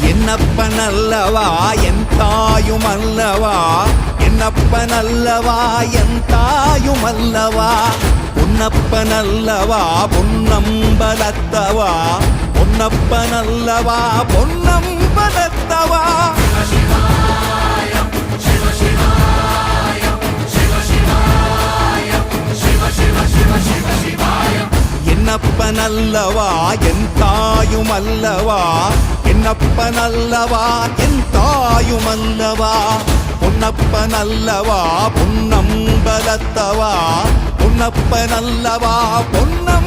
என்னப்பனல்லவா என் தாயுமல்லவா, என்னப்பனல்லவா என் தாயுமல்லவா, பொன்னப்பனல்லவா பொன்னம்பலத்தவா, பொன்னப்பனல்லவா பொன்னம்பலத்தவா. என்னப்பனல்லவா என் தாயுமல்லவா, என்னப்பனல்லவா என் தாயுமல்லவா, பொன்னப்பனல்லவா பொன்னம்பலத்தவா, பொன்னப்பனல்லவா பொன்ன